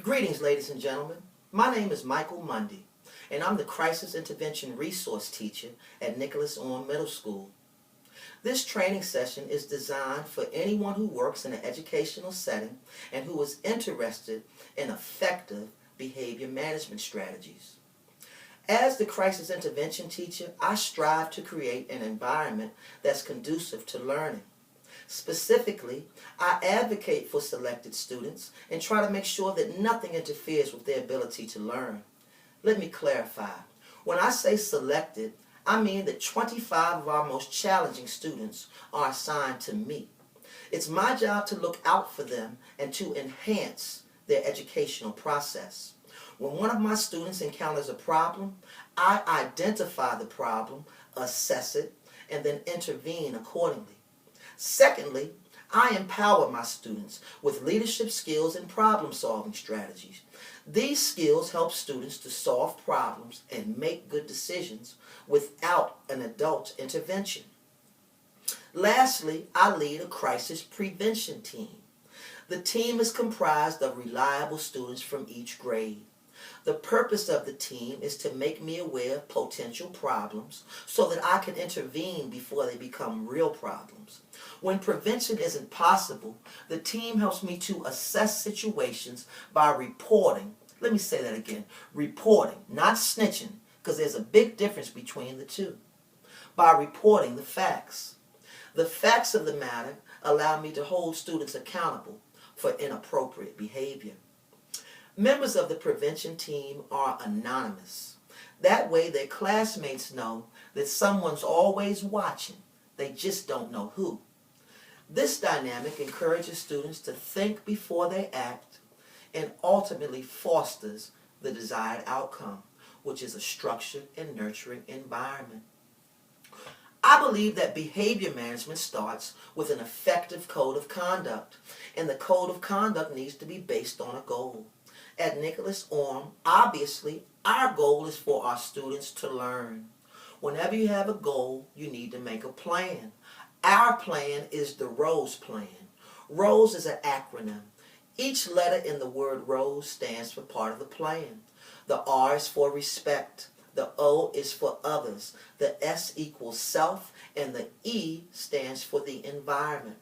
Greetings, ladies and gentlemen. My name is Michael Mundy, and I'm the Crisis Intervention Resource Teacher at Nicholas Orme Middle School. This training session is designed for anyone who works in an educational setting and who is interested in effective behavior management strategies. As the Crisis Intervention Teacher, I strive to create an environment that's conducive to learning. Specifically, I advocate for selected students and try to make sure that nothing interferes with their ability to learn. Let me clarify. When I say selected, I mean that 25 of our most challenging students are assigned to me. It's my job to look out for them and to enhance their educational process. When one of my students encounters a problem, I identify the problem, assess it, and then intervene accordingly. Secondly, I empower my students with leadership skills and problem-solving strategies. These skills help students to solve problems and make good decisions without an adult intervention. Lastly, I lead a crisis prevention team. The team is comprised of reliable students from each grade. The purpose of the team is to make me aware of potential problems so that I can intervene before they become real problems. When prevention isn't possible, the team helps me to assess situations by reporting. Let me say that again. Reporting, not snitching, because there's a big difference between the two. By reporting the facts. The facts of the matter allow me to hold students accountable for inappropriate behavior. Members of the prevention team are anonymous. That way their classmates know that someone's always watching. They just don't know who. This dynamic encourages students to think before they act and ultimately fosters the desired outcome, which is a structured and nurturing environment. I believe that behavior management starts with an effective code of conduct, and the code of conduct needs to be based on a goal. At Nicholas Orme, obviously, our goal is for our students to learn. Whenever you have a goal, you need to make a plan. Our plan is the ROSE plan. ROSE is an acronym. Each letter in the word ROSE stands for part of the plan. The R is for respect. The O is for others. The S equals self, and the E stands for the environment.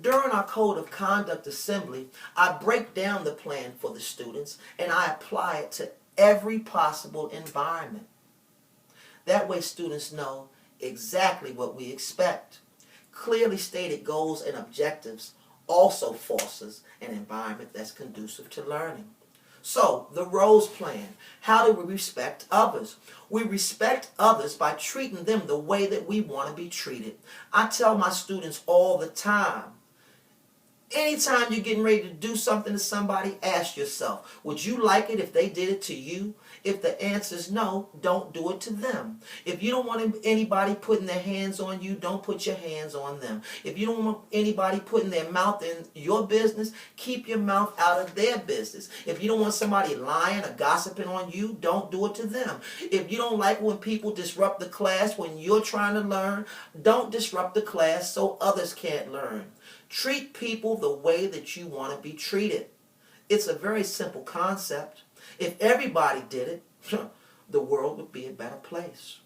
During our Code of Conduct assembly, I break down the plan for the students and I apply it to every possible environment. That way students know exactly what we expect. Clearly stated goals and objectives also fosters an environment that's conducive to learning. So, the ROSE plan. How do we respect others? We respect others by treating them the way that we want to be treated. I tell my students all the time, anytime you're getting ready to do something to somebody, ask yourself, would you like it if they did it to you? If the answer is no, don't do it to them. If you don't want anybody putting their hands on you, don't put your hands on them. If you don't want anybody putting their mouth in your business, keep your mouth out of their business. If you don't want somebody lying or gossiping on you, don't do it to them. If you don't like when people disrupt the class when you're trying to learn, don't disrupt the class so others can't learn. Treat people the way that you want to be treated. It's a very simple concept. If everybody did it, the world would be a better place.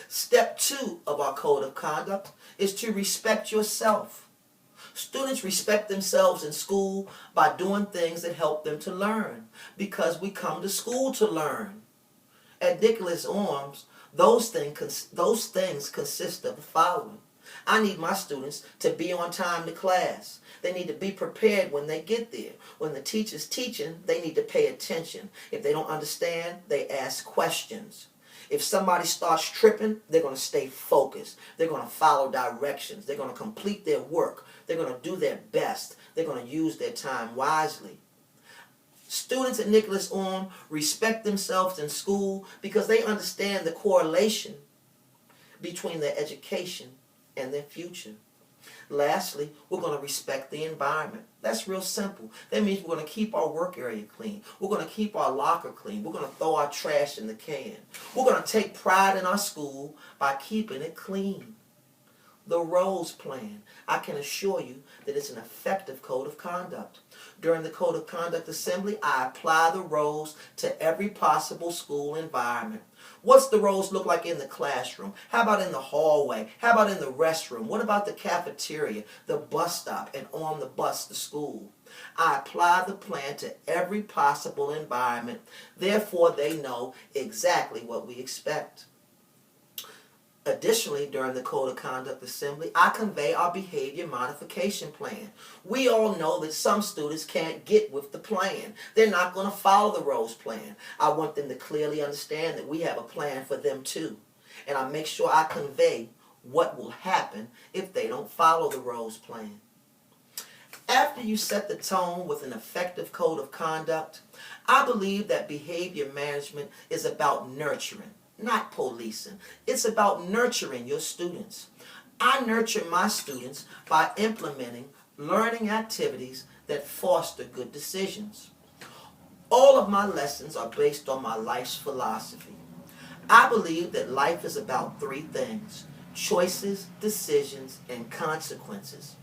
Step 2 of our Code of Conduct is to respect yourself. Students respect themselves in school by doing things that help them to learn, because we come to school to learn. At Nicholas Orme, those things consist of the following. I need my students to be on time to class. They need to be prepared when they get there. When the teacher's teaching, they need to pay attention. If they don't understand, they ask questions. If somebody starts tripping, they're going to stay focused. They're going to follow directions. They're going to complete their work. They're going to do their best. They're going to use their time wisely. Students at Nicholas Orme respect themselves in school because they understand the correlation between their education and their future. Lastly, we're going to respect the environment. That's real simple. That means we're going to keep our work area clean. We're going to keep our locker clean. We're going to throw our trash in the can. We're going to take pride in our school by keeping it clean. the roles plan. I can assure you that it's an effective code of conduct. During the Code of Conduct Assembly, I apply the roles to every possible school environment. What's the roles look like in the classroom? How about in the hallway? How about in the restroom? What about the cafeteria, the bus stop, and on the bus to school? I apply the plan to every possible environment. Therefore, they know exactly what we expect. Additionally, during the Code of Conduct Assembly, I convey our behavior modification plan. We all know that some students can't get with the plan. They're not going to follow the roles plan. I want them to clearly understand that we have a plan for them too. And I make sure I convey what will happen if they don't follow the roles plan. After you set the tone with an effective code of conduct, I believe that behavior management is about nurturing, not policing. It's about nurturing your students. I nurture my students by implementing learning activities that foster good decisions. All of my lessons are based on my life's philosophy. I believe that life is about three things: choices, decisions, and consequences.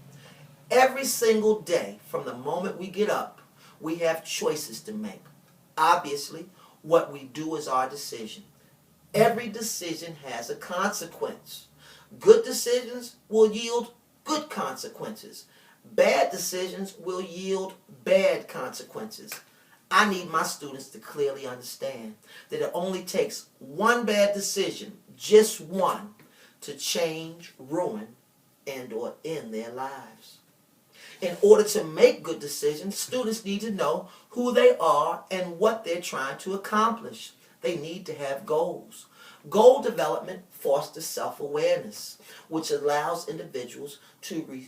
Every single day, from the moment we get up, we have choices to make. Obviously, what we do is our decision. Every decision has a consequence. Good decisions will yield good consequences. Bad decisions will yield bad consequences. I need my students to clearly understand that it only takes one bad decision, just one, to change, ruin, and or end their lives. In order to make good decisions, students need to know who they are and what they're trying to accomplish. They need to have goals. Goal development fosters self-awareness, which allows individuals to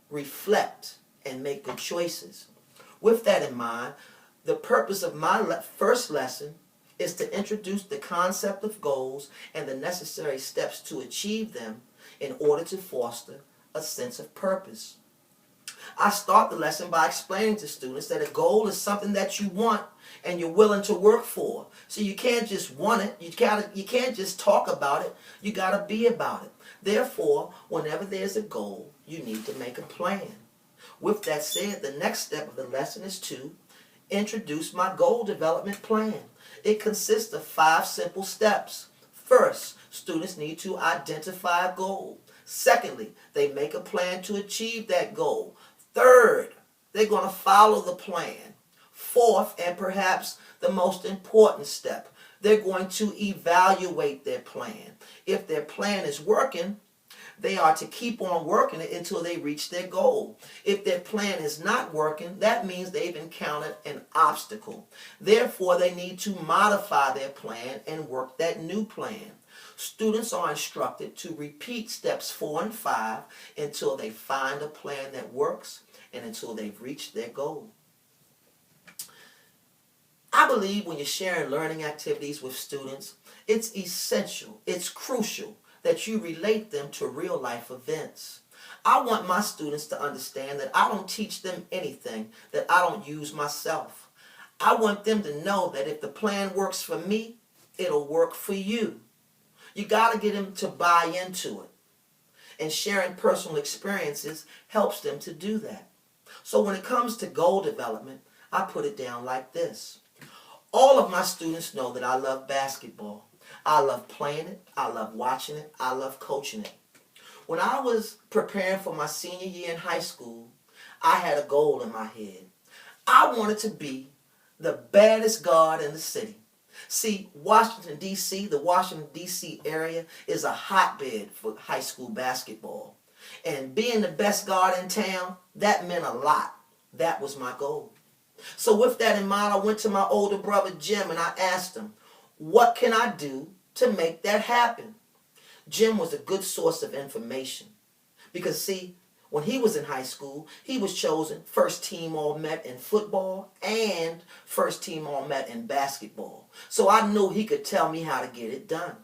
reflect and make good choices. With that in mind, the purpose of my first lesson is to introduce the concept of goals and the necessary steps to achieve them in order to foster a sense of purpose. I start the lesson by explaining to students that a goal is something that you want and you're willing to work for. So you can't just want it. You can't just talk about it. You got to be about it. Therefore, whenever there's a goal, you need to make a plan. With that said, the next step of the lesson is to introduce my goal development plan. It consists of 5 simple steps. First, students need to identify a goal. Secondly, they make a plan to achieve that goal. Third, they're going to follow the plan. Fourth, and perhaps the most important step, they're going to evaluate their plan. If their plan is working, they are to keep on working it until they reach their goal. If their plan is not working, that means they've encountered an obstacle. Therefore, they need to modify their plan and work that new plan. Students are instructed to repeat steps 4 and 5 until they find a plan that works and until they've reached their goal. I believe when you're sharing learning activities with students, it's essential, it's crucial that you relate them to real life events. I want my students to understand that I don't teach them anything that I don't use myself. I want them to know that if the plan works for me, it'll work for you. You got to get them to buy into it. And sharing personal experiences helps them to do that. So when it comes to goal development, I put it down like this. All of my students know that I love basketball. I love playing it. I love watching it. I love coaching it. When I was preparing for my senior year in high school, I had a goal in my head. I wanted to be the baddest guard in the city. See, Washington, D.C., the Washington, D.C. area is a hotbed for high school basketball. And being the best guard in town, that meant a lot. That was my goal. So with that in mind, I went to my older brother, Jim, and I asked him, what can I do to make that happen? Jim was a good source of information. Because, see, when he was in high school, he was chosen first team All-Met in football and first team All-Met in basketball. So I knew he could tell me how to get it done.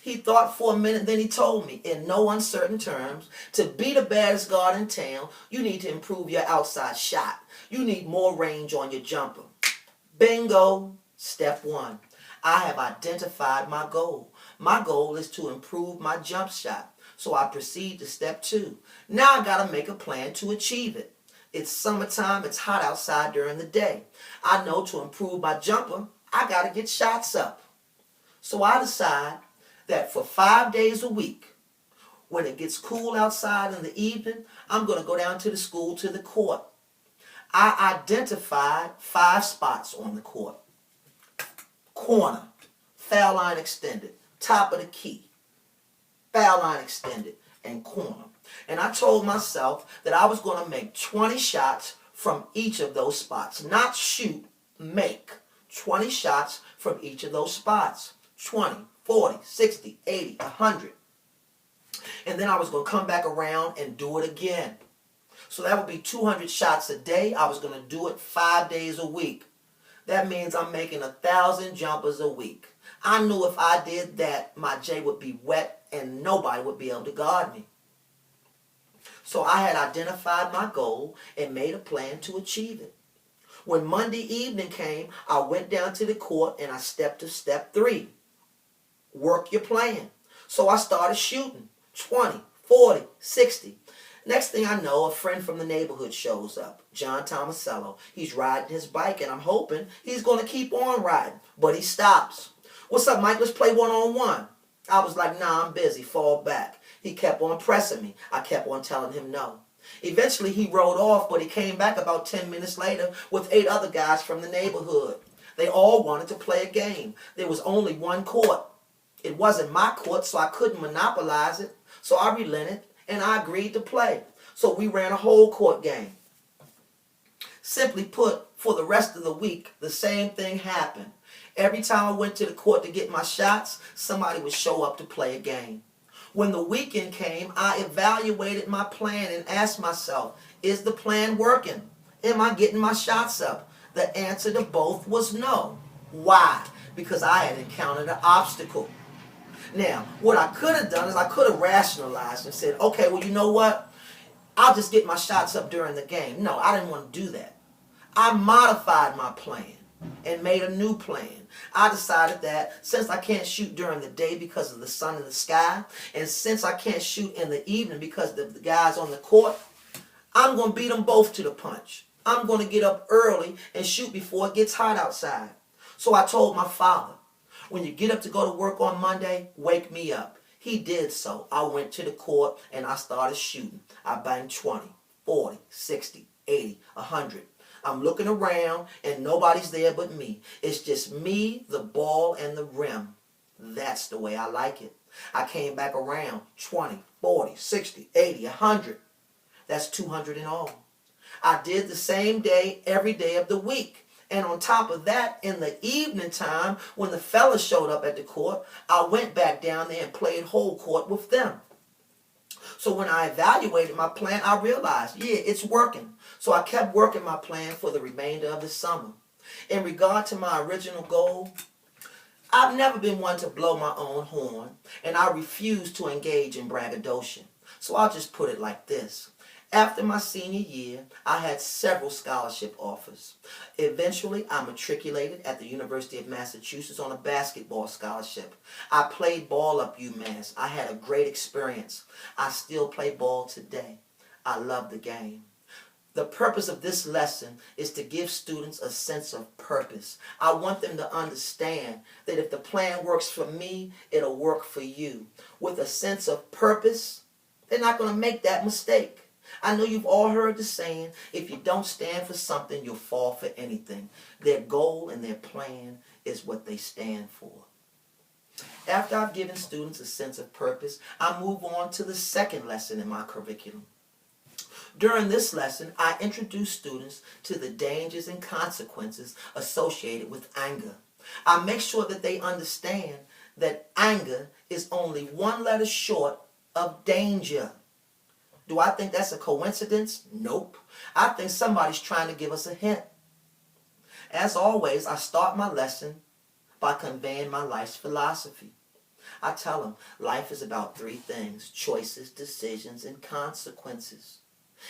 He thought for a minute, then he told me, in no uncertain terms, to be the baddest guard in town, you need to improve your outside shot. You need more range on your jumper. Bingo! Step 1. I have identified my goal. My goal is to improve my jump shot. So I proceed to step 2. Now I got to make a plan to achieve it. It's summertime, it's hot outside during the day. I know to improve my jumper, I got to get shots up. So I decide that for 5 days a week, when it gets cool outside in the evening, I'm going to go down to the school, to the court. I identified 5 spots on the court. Corner, foul line extended, top of the key, foul line extended, and corner. And I told myself that I was going to make 20 shots from each of those spots. Not shoot, make 20 shots from each of those spots. 20, 40, 60, 80, 100. And then I was going to come back around and do it again. So that would be 200 shots a day. I was going to do it 5 days a week. That means I'm making 1,000 jumpers a week. I knew if I did that, my J would be wet and nobody would be able to guard me. So I had identified my goal and made a plan to achieve it. When Monday evening came, I went down to the court and I stepped to step 3. Work your plan. So I started shooting. 20, 40, 60. Next thing I know, a friend from the neighborhood shows up, John Tomasello. He's riding his bike, and I'm hoping he's going to keep on riding. But he stops. What's up, Mike? Let's play one-on-one. I was like, nah, I'm busy. Fall back. He kept on pressing me. I kept on telling him no. Eventually, he rode off, but he came back about 10 minutes later with 8 other guys from the neighborhood. They all wanted to play a game. There was only one court. It wasn't my court, so I couldn't monopolize it. So I relented, and I agreed to play. So we ran a whole court game. Simply put, for the rest of the week, the same thing happened. Every time I went to the court to get my shots, somebody would show up to play a game. When the weekend came, I evaluated my plan and asked myself, is the plan working? Am I getting my shots up? The answer to both was no. Why? Because I had encountered an obstacle. Now, what I could have done is I could have rationalized and said, okay, well, you know what? I'll just get my shots up during the game. No, I didn't want to do that. I modified my plan and made a new plan. I decided that since I can't shoot during the day because of the sun in the sky, and since I can't shoot in the evening because of the guys on the court, I'm going to beat them both to the punch. I'm going to get up early and shoot before it gets hot outside. So I told my father, when you get up to go to work on Monday, wake me up. He did so. I went to the court and I started shooting. I banged 20, 40, 60, 80, 100. I'm looking around and nobody's there but me. It's just me, the ball, and the rim. That's the way I like it. I came back around 20, 40, 60, 80, 100. That's 200 in all. I did the same day every day of the week. And on top of that, in the evening time, when the fellas showed up at the court, I went back down there and played whole court with them. So when I evaluated my plan, I realized, yeah, it's working. So I kept working my plan for the remainder of the summer. In regard to my original goal, I've never been one to blow my own horn, and I refuse to engage in braggadocio. So I'll just put it like this. After my senior year, I had several scholarship offers. Eventually, I matriculated at the University of Massachusetts on a basketball scholarship. I played ball up UMass. I had a great experience. I still play ball today. I love the game. The purpose of this lesson is to give students a sense of purpose. I want them to understand that if the plan works for me, it'll work for you. With a sense of purpose, they're not going to make that mistake. I know you've all heard the saying, if you don't stand for something, you'll fall for anything. Their goal and their plan is what they stand for. After I've given students a sense of purpose, I move on to the second lesson in my curriculum. During this lesson, I introduce students to the dangers and consequences associated with anger. I make sure that they understand that anger is only one letter short of danger. Do I think that's a coincidence? Nope. I think somebody's trying to give us a hint. As always, I start my lesson by conveying my life's philosophy. I tell them life is about 3 things: choices, decisions, and consequences.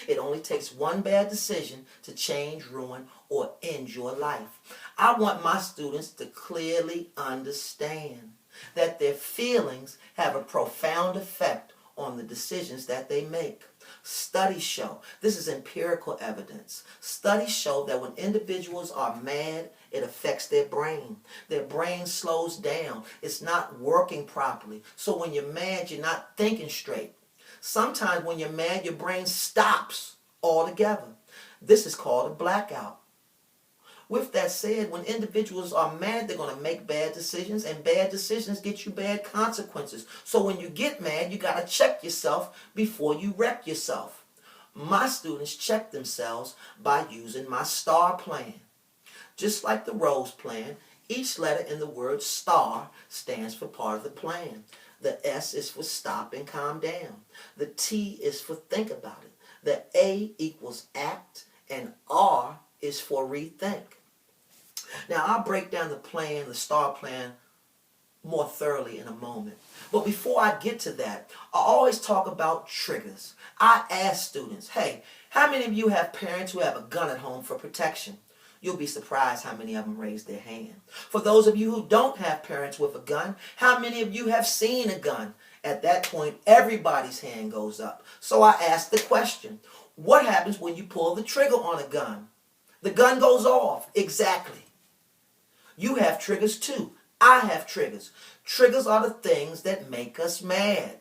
It only takes one bad decision to change, ruin, or end your life. I want my students to clearly understand that their feelings have a profound effect on the decisions that they make. Studies show, this is empirical evidence, studies show that when individuals are mad, it affects their brain. Their brain slows down. It's not working properly. So when you're mad, you're not thinking straight. Sometimes when you're mad, your brain stops altogether. This is called a blackout. With that said, when individuals are mad, they're going to make bad decisions, and bad decisions get you bad consequences. So when you get mad, you got to check yourself before you wreck yourself. My students check themselves by using my STAR plan. Just like the ROSE plan, each letter in the word STAR stands for part of the plan. The S is for stop and calm down. The T is for think about it. The A equals act, and R is for rethink. Now, I'll break down the plan, the STAR plan, more thoroughly in a moment. But before I get to that, I always talk about triggers. I ask students, hey, how many of you have parents who have a gun at home for protection? You'll be surprised how many of them raise their hand. For those of you who don't have parents with a gun, how many of you have seen a gun? At that point, everybody's hand goes up. So I ask the question, what happens when you pull the trigger on a gun? The gun goes off. Exactly. You have triggers too. I have triggers. Triggers are the things that make us mad.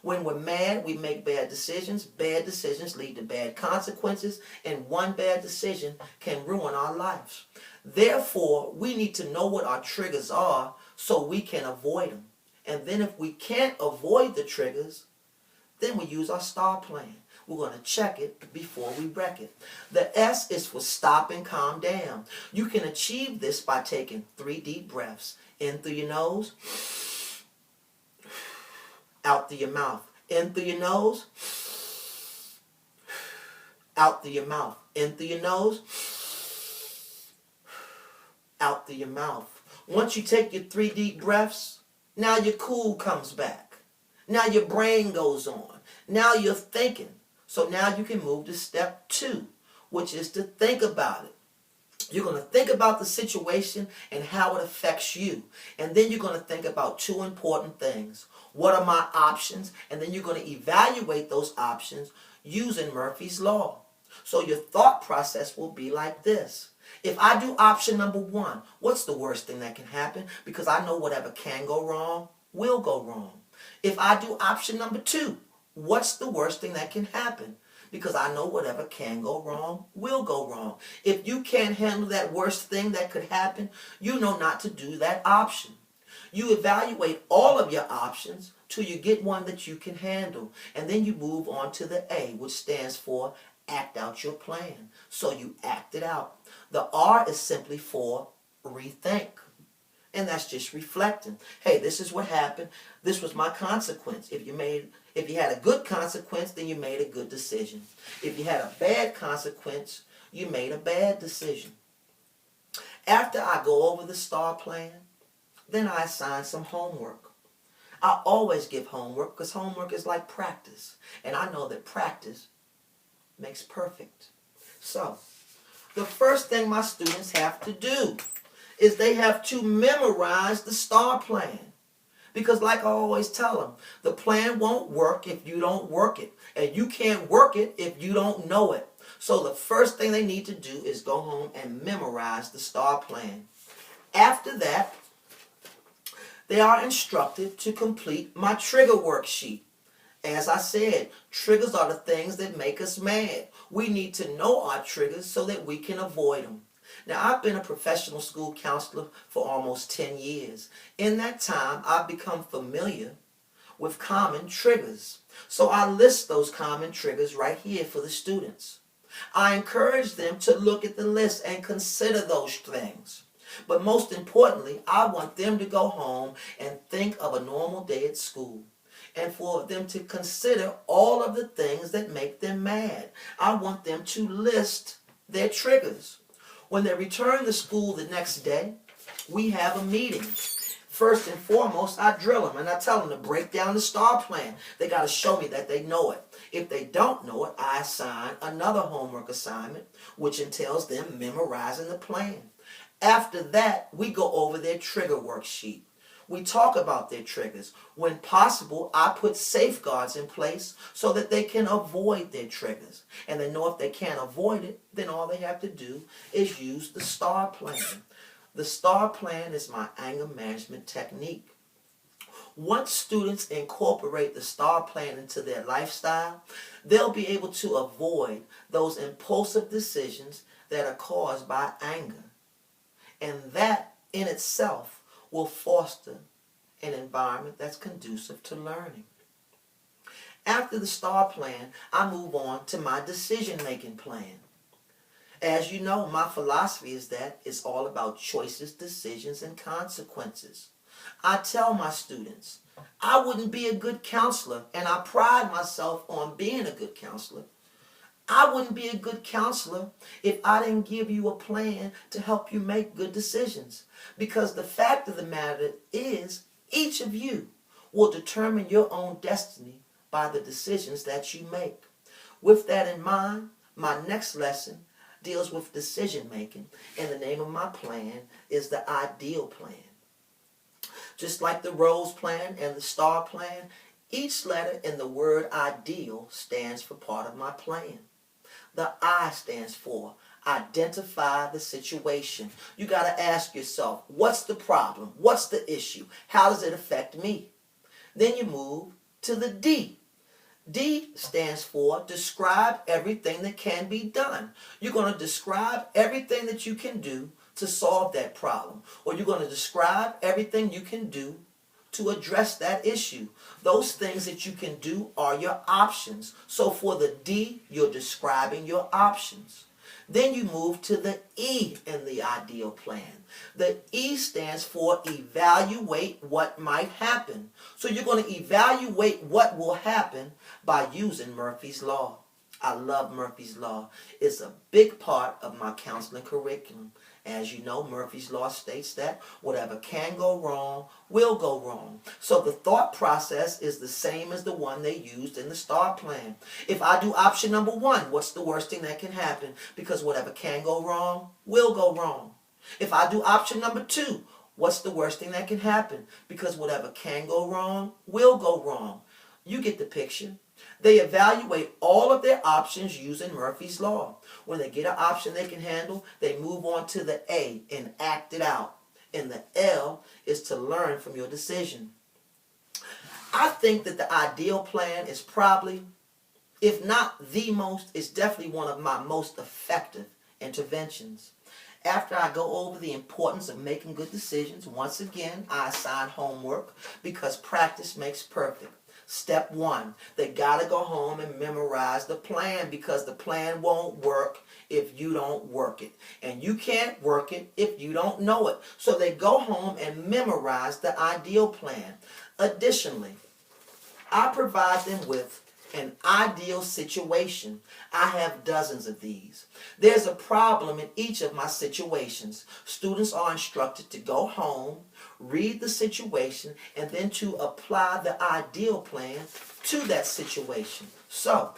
When we're mad, we make bad decisions. Bad decisions lead to bad consequences, and one bad decision can ruin our lives. Therefore, we need to know what our triggers are so we can avoid them. And then if we can't avoid the triggers, then we use our STAR plan. We're going to check it before we wreck it. The S is for stop and calm down. You can achieve this by taking 3 deep breaths. In through your nose, out through your mouth. In through your nose, out through your mouth. In through your nose, out through your mouth. Once you take your 3 deep breaths, now your cool comes back. Now your brain goes on. Now you're thinking. So now you can move to step 2, which is to think about it. You're going to think about the situation and how it affects you. And then you're going to think about 2 important things. What are my options? And then you're going to evaluate those options using Murphy's Law. So your thought process will be like this. If I do option number 1, what's the worst thing that can happen? Because I know whatever can go wrong will go wrong. If I do option number 2, what's the worst thing that can happen? Because I know whatever can go wrong will go wrong. If you can't handle that worst thing that could happen, you know not to do that option. You evaluate all of your options till you get one that you can handle. And then you move on to the A, which stands for act out your plan. So you act it out. The R is simply for rethink. And that's just reflecting. Hey, this is what happened. This was my consequence. If you had a good consequence, then you made a good decision. If you had a bad consequence, you made a bad decision. After I go over the STAR plan, then I assign some homework. I always give homework because homework is like practice. And I know that practice makes perfect. So, the first thing my students have to do is they have to memorize the STAR plan. Because like I always tell them, the plan won't work if you don't work it. And you can't work it if you don't know it. So the first thing they need to do is go home and memorize the STAR plan. After that, they are instructed to complete my trigger worksheet. As I said, triggers are the things that make us mad. We need to know our triggers so that we can avoid them. Now, I've been a professional school counselor for almost 10 years. In that time, I've become familiar with common triggers. So I list those common triggers right here for the students. I encourage them to look at the list and consider those things. But most importantly, I want them to go home and think of a normal day at school. And for them to consider all of the things that make them mad. I want them to list their triggers. When they return to school the next day, we have a meeting. First and foremost, I drill them and I tell them to break down the STAR plan. They got to show me that they know it. If they don't know it, I assign another homework assignment, which entails them memorizing the plan. After that, we go over their trigger worksheet. We talk about their triggers. When possible, I put safeguards in place so that they can avoid their triggers. And they know if they can't avoid it, then all they have to do is use the STAR plan. The STAR plan is my anger management technique. Once students incorporate the STAR plan into their lifestyle, they'll be able to avoid those impulsive decisions that are caused by anger. And that in itself will foster an environment that's conducive to learning. After the STAR plan, I move on to my decision-making plan. As you know, my philosophy is that it's all about choices, decisions, and consequences. I tell my students, I wouldn't be a good counselor, and I pride myself on being a good counselor. I wouldn't be a good counselor if I didn't give you a plan to help you make good decisions. Because the fact of the matter is, each of you will determine your own destiny by the decisions that you make. With that in mind, my next lesson deals with decision making, and the name of my plan is the ideal plan. Just like the Rose plan and the STAR plan, each letter in the word ideal stands for part of my plan. The I stands for identify the situation. You got to ask yourself, what's the problem? What's the issue? How does it affect me? Then you move to the D. D stands for describe everything that can be done. You're going to describe everything that you can do to solve that problem. Or you're going to describe everything you can do to address that issue. Those things that you can do are your options. So for the D, you're describing your options. Then you move to the E in the ideal plan. The E stands for evaluate what might happen. So you're going to evaluate what will happen by using Murphy's Law. I love Murphy's Law. It's a big part of my counseling curriculum. As you know, Murphy's Law states that whatever can go wrong will go wrong. So the thought process is the same as the one they used in the STAR plan. If I do option number 1, what's the worst thing that can happen? Because whatever can go wrong will go wrong. If I do option number 2, what's the worst thing that can happen? Because whatever can go wrong will go wrong. You get the picture. They evaluate all of their options using Murphy's Law. When they get an option they can handle, they move on to the A and act it out. And the L is to learn from your decision. I think that the ideal plan is probably, if not the most, it's definitely one of my most effective interventions. After I go over the importance of making good decisions, once again, I assign homework because practice makes perfect. Step 1, they got to go home and memorize the plan because the plan won't work if you don't work it. And you can't work it if you don't know it. So they go home and memorize the ideal plan. Additionally, I provide them with an ideal situation. I have dozens of these. There's a problem in each of my situations. Students are instructed to go home, read the situation, and then to apply the ideal plan to that situation. So,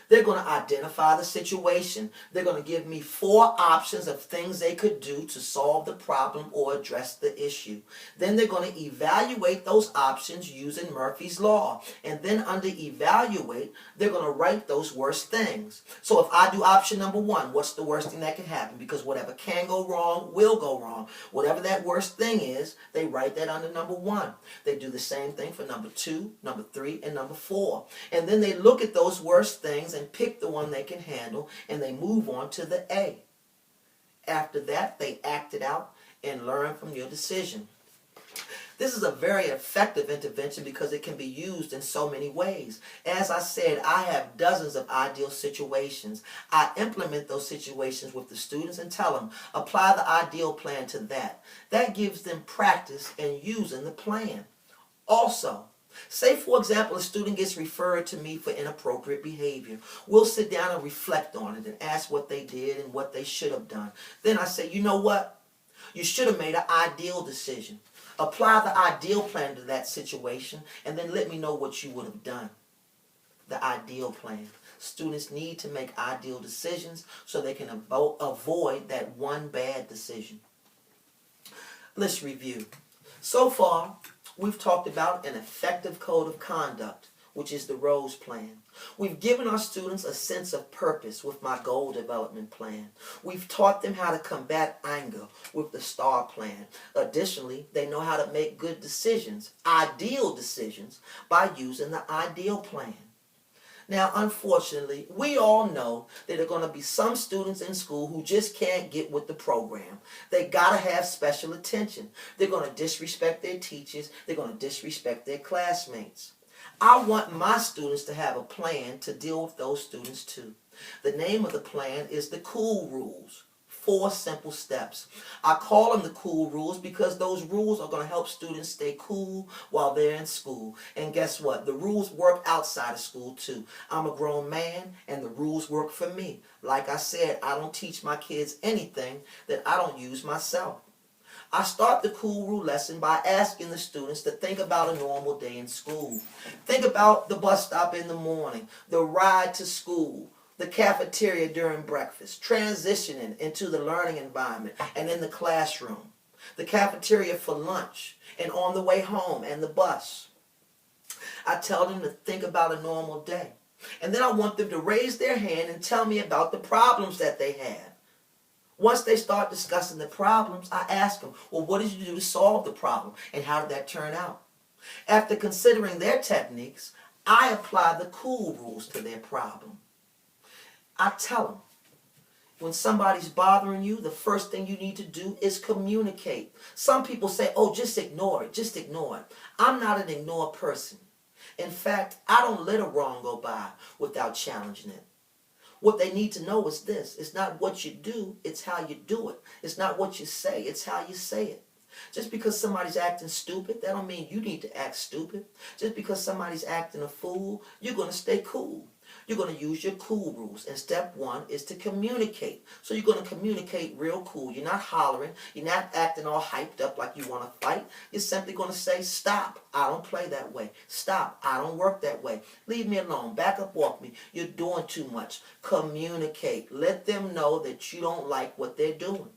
they're going to identify the situation. They're going to give me 4 options of things they could do to solve the problem or address the issue. Then they're going to evaluate those options using Murphy's Law. And then under evaluate, they're going to write those worst things. So if I do option number 1, what's the worst thing that can happen? Because whatever can go wrong will go wrong. Whatever that worst thing is, they write that under number 1. They do the same thing for number 2, number 3, and number 4. And then they look at those worst things and pick the one they can handle, and they move on to the A. After that, they act it out and learn from your decision. This is a very effective intervention because it can be used in so many ways. As I said, I have dozens of ideal situations. I implement those situations with the students and tell them, apply the ideal plan to that. That gives them practice in using the plan. Also, say, for example, a student gets referred to me for inappropriate behavior. We'll sit down and reflect on it and ask what they did and what they should have done. Then I say, you know what? You should have made an ideal decision. Apply the ideal plan to that situation and then let me know what you would have done. The ideal plan. Students need to make ideal decisions so they can avoid that one bad decision. Let's review. So far, we've talked about an effective code of conduct, which is the ROSE plan. We've given our students a sense of purpose with my goal development plan. We've taught them how to combat anger with the STAR plan. Additionally, they know how to make good decisions, ideal decisions, by using the IDEAL plan. Now, unfortunately, we all know that there are going to be some students in school who just can't get with the program. They got to have special attention. They're going to disrespect their teachers. They're going to disrespect their classmates. I want my students to have a plan to deal with those students too. The name of the plan is the COOL rules. 4 simple steps. I call them the COOL rules because those rules are going to help students stay cool while they're in school. And guess what? The rules work outside of school too. I'm a grown man and the rules work for me. Like I said, I don't teach my kids anything that I don't use myself. I start the COOL rule lesson by asking the students to think about a normal day in school. Think about the bus stop in the morning, the ride to school, the cafeteria during breakfast, transitioning into the learning environment and in the classroom, the cafeteria for lunch, and on the way home and the bus. I tell them to think about a normal day. And then I want them to raise their hand and tell me about the problems that they have. Once they start discussing the problems, I ask them, well, what did you do to solve the problem? And how did that turn out? After considering their techniques, I apply the COOL rules to their problem. I tell them, when somebody's bothering you, the first thing you need to do is communicate. Some people say, oh, just ignore it, just ignore it. I'm not an ignore person. In fact, I don't let a wrong go by without challenging it. What they need to know is this. It's not what you do, it's how you do it. It's not what you say, it's how you say it. Just because somebody's acting stupid, that don't mean you need to act stupid. Just because somebody's acting a fool, you're going to stay cool. You're going to use your COOL rules. And step 1 is to communicate. So you're going to communicate real cool. You're not hollering. You're not acting all hyped up like you want to fight. You're simply going to say, stop. I don't play that way. Stop. I don't work that way. Leave me alone. Back up off me. You're doing too much. Communicate. Let them know that you don't like what they're doing.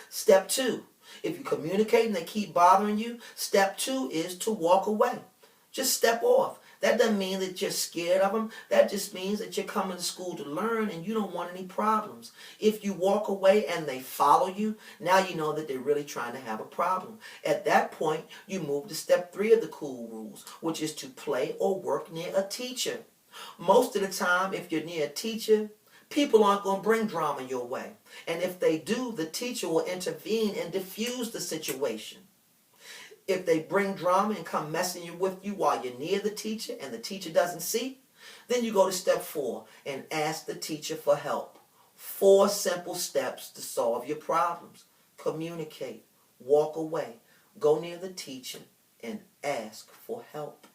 Step 2. If you communicate and they keep bothering you, step 2 is to walk away. Just step off. That doesn't mean that you're scared of them. That just means that you're coming to school to learn and you don't want any problems. If you walk away and they follow you, now you know that they're really trying to have a problem. At that point, you move to step 3 of the COOL rules, which is to play or work near a teacher. Most of the time, if you're near a teacher, people aren't going to bring drama your way. And if they do, the teacher will intervene and diffuse the situation. If they bring drama and come messing with you while you're near the teacher and the teacher doesn't see, then you go to step 4 and ask the teacher for help. 4 simple steps to solve your problems. Communicate, walk away, go near the teacher, and ask for help.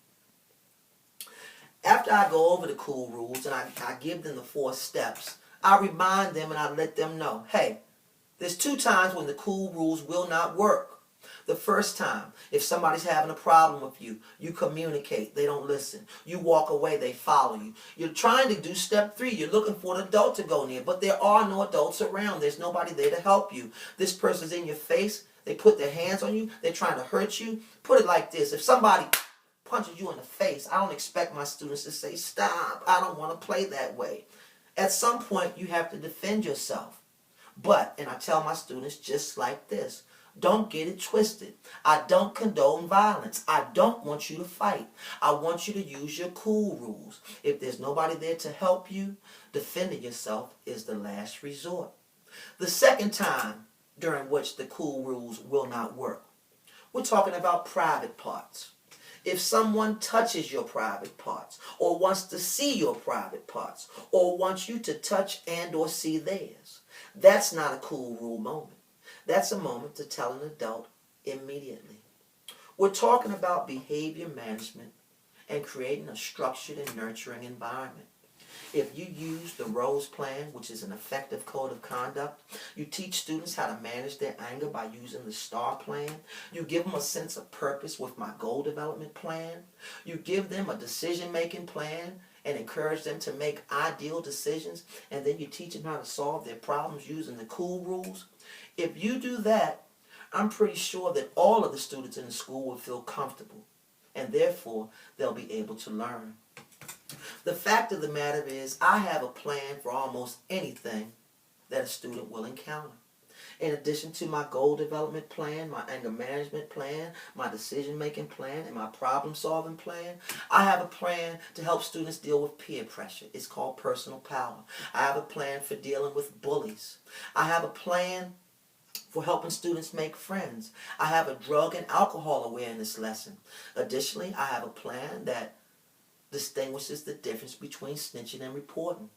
After I go over the COOL rules and I give them the 4 steps, I remind them and I let them know, hey, there's 2 times when the COOL rules will not work. The first time, if somebody's having a problem with you, you communicate, they don't listen. You walk away, they follow you. You're trying to do step 3. You're looking for an adult to go near, but there are no adults around. There's nobody there to help you. This person's in your face. They put their hands on you. They're trying to hurt you. Put it like this. If somebody punches you in the face, I don't expect my students to say, stop, I don't want to play that way. At some point, you have to defend yourself. But, and I tell my students just like this, don't get it twisted. I don't condone violence. I don't want you to fight. I want you to use your COOL rules. If there's nobody there to help you, defending yourself is the last resort. The second time during which the COOL rules will not work, we're talking about private parts. If someone touches your private parts, or wants to see your private parts, or wants you to touch and or see theirs, that's not a COOL rule moment. That's a moment to tell an adult immediately. We're talking about behavior management and creating a structured and nurturing environment. If you use the ROSE plan, which is an effective code of conduct, you teach students how to manage their anger by using the STAR plan. You give them a sense of purpose with my goal development plan. You give them a decision-making plan and encourage them to make ideal decisions, and then you teach them how to solve their problems using the COOL rules. If you do that, I'm pretty sure that all of the students in the school will feel comfortable, and therefore they'll be able to learn. The fact of the matter is, I have a plan for almost anything that a student will encounter. In addition to my goal development plan, my anger management plan, my decision-making plan, and my problem-solving plan, I have a plan to help students deal with peer pressure. It's called personal power. I have a plan for dealing with bullies. I have a plan for helping students make friends. I have a drug and alcohol awareness lesson. Additionally, I have a plan that distinguishes the difference between snitching and reporting.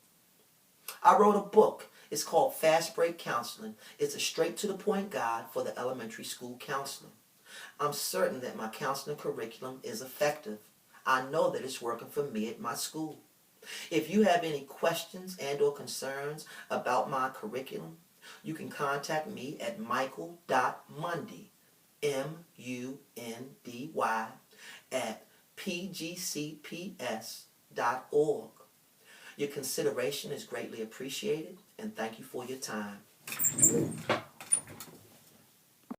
I wrote a book. It's called Fast Break Counseling. It's a straight-to-the-point guide for the elementary school counselor. I'm certain that my counseling curriculum is effective. I know that it's working for me at my school. If you have any questions and or concerns about my curriculum, you can contact me at michael.mundy, M-U-N-D-Y, at pgcps.org. Your consideration is greatly appreciated, and thank you for your time.